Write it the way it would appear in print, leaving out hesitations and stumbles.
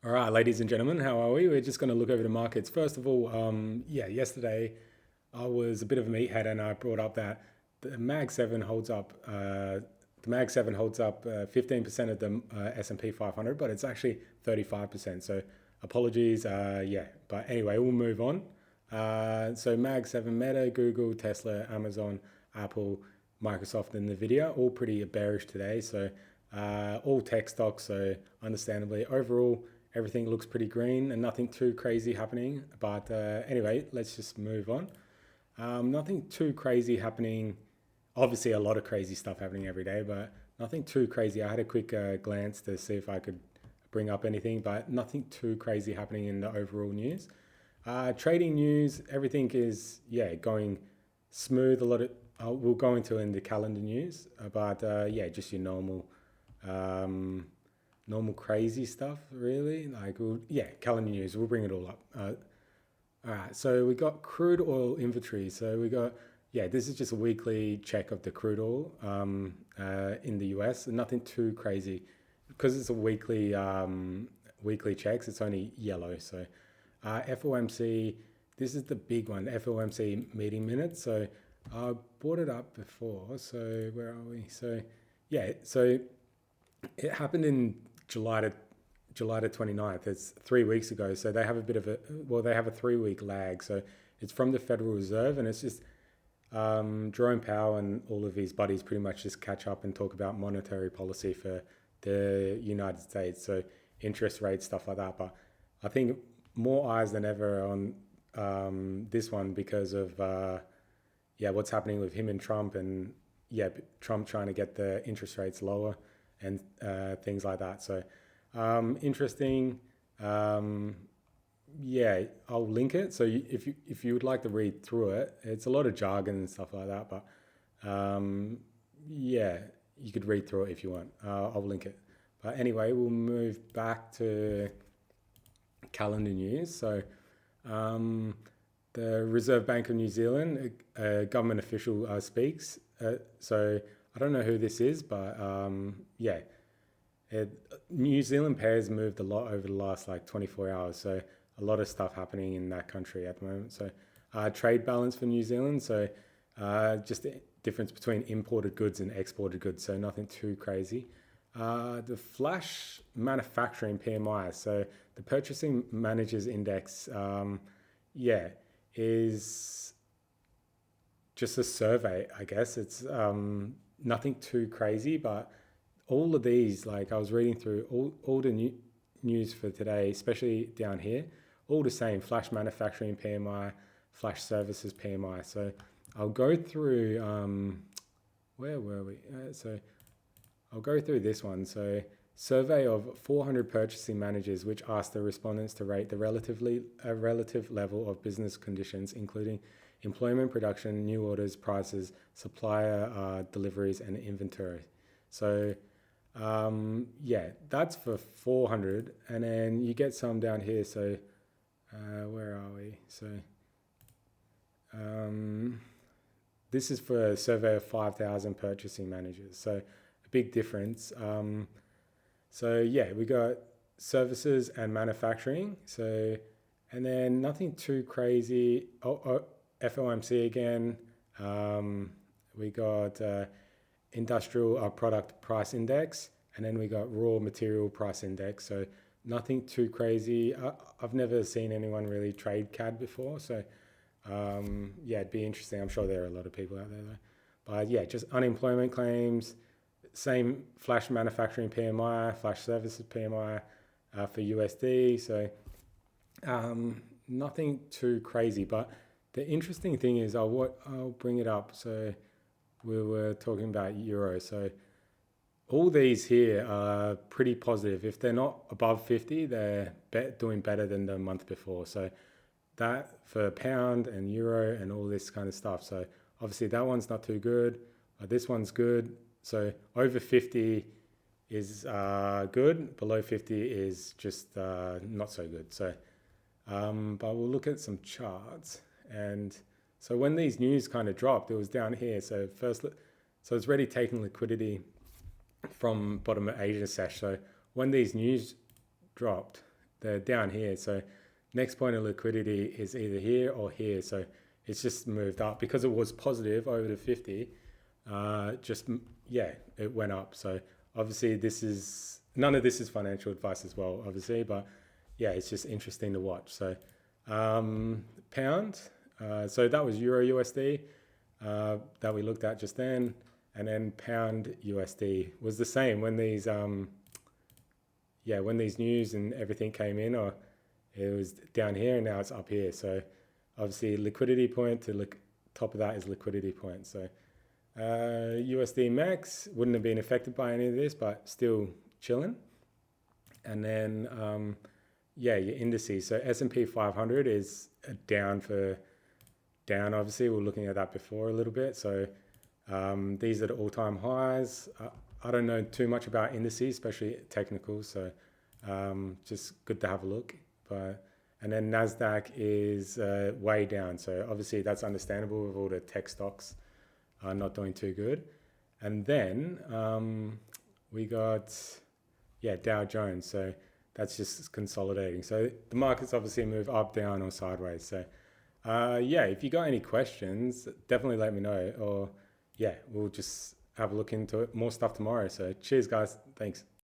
All right, ladies and gentlemen, how are we? We're just going to look over the markets. First of all, yesterday I was a bit of a meathead and I brought up that the Mag 7 holds up. The Mag 7 holds up 15% of the S&P 500, but it's actually 35%. So apologies. But anyway, we'll move on. So Mag 7, Meta, Google, Tesla, Amazon, Apple, Microsoft, and Nvidia, all pretty bearish today. So all tech stocks. So understandably, overall, everything looks pretty green and nothing too crazy happening. But anyway, let's just move on. Nothing too crazy happening. Obviously, a lot of crazy stuff happening every day, but nothing too crazy. I had a quick glance to see if I could bring up anything, but nothing too crazy happening in the overall news. Trading news, everything is going smooth. A lot of we'll go into in the calendar news, but just your normal crazy stuff, really. Calendar news. We'll bring it all up. All right. So we got crude oil inventory. So we got This is just a weekly check of the crude oil in the US. Nothing too crazy because it's a weekly checks. It's only yellow. So FOMC. This is the big one. FOMC meeting minutes. So I brought it up before. So where are we? So So it happened in July to 29th. It's 3 weeks ago. So they have they have a 3 week lag. So it's from the Federal Reserve, and it's just Jerome Powell and all of his buddies pretty much just catch up and talk about monetary policy for the United States. So interest rates, stuff like that. But I think more eyes than ever on this one because of what's happening with him and Trump, and Trump trying to get the interest rates lower and things like that. So interesting. I'll link it. So if you would like to read through it, it's a lot of jargon and stuff like that. But you could read through it if you want. I'll link it. But anyway, we'll move back to calendar news. So the Reserve Bank of New Zealand, a government official speaks. So I don't know who this is, but New Zealand pairs moved a lot over the last 24 hours. So a lot of stuff happening in that country at the moment. So trade balance for New Zealand. So just the difference between imported goods and exported goods. So nothing too crazy. The flash manufacturing PMI. So the Purchasing Managers Index, is just a survey, I guess. It's nothing too crazy, but all of these, I was reading through all the news for today, especially down here, all the same: flash manufacturing PMI, flash services PMI. So I'll go through, where were we? I'll go through this one. So survey of 400 purchasing managers, which asked the respondents to rate the relative level of business conditions, including employment, production, new orders, prices, supplier deliveries, and inventory. So that's for 400. And then you get some down here. So where are we? So this is for a survey of 5,000 purchasing managers. So a big difference. We got services and manufacturing. So, and then nothing too crazy. FOMC again. We got industrial product price index, and then we got raw material price index. So nothing too crazy. I've never seen anyone really trade CAD before. So it'd be interesting. I'm sure there are a lot of people out there though. But just unemployment claims. Same flash manufacturing PMI, flash services PMI for USD. So nothing too crazy. But the interesting thing is, I'll bring it up. So we were talking about euro. So all these here are pretty positive. If they're not above 50, they're doing better than the month before. So that for pound and euro and all this kind of stuff. So obviously that one's not too good. This one's good. So over 50 is good. Below 50 is just not so good. So, but we'll look at some charts. And so when these news kind of dropped, it was down here. So it's already taking liquidity from bottom of Asia sesh. So when these news dropped, they're down here. So next point of liquidity is either here or here. So it's just moved up because it was positive over the 50. Yeah, it went up. So obviously none of this is financial advice as well, obviously, but yeah, it's just interesting to watch. So pound, so that was Euro USD that we looked at just then, and then pound USD was the same when these when these news and everything came in, or it was down here and now it's up here. So obviously liquidity point to top of that is liquidity point. So USD max wouldn't have been affected by any of this, but still chilling. And then your indices. So S&P 500 is down. Obviously, we were looking at that before a little bit. So these are the all-time highs. I don't know too much about indices, especially technicals. So just good to have a look. And then NASDAQ is way down. So obviously that's understandable with all the tech stocks not doing too good. And then we got, Dow Jones. So that's just consolidating. So the markets obviously move up, down, or sideways. So if you got any questions, definitely let me know. Or we'll just have a look into it. More stuff tomorrow. So cheers, guys. Thanks.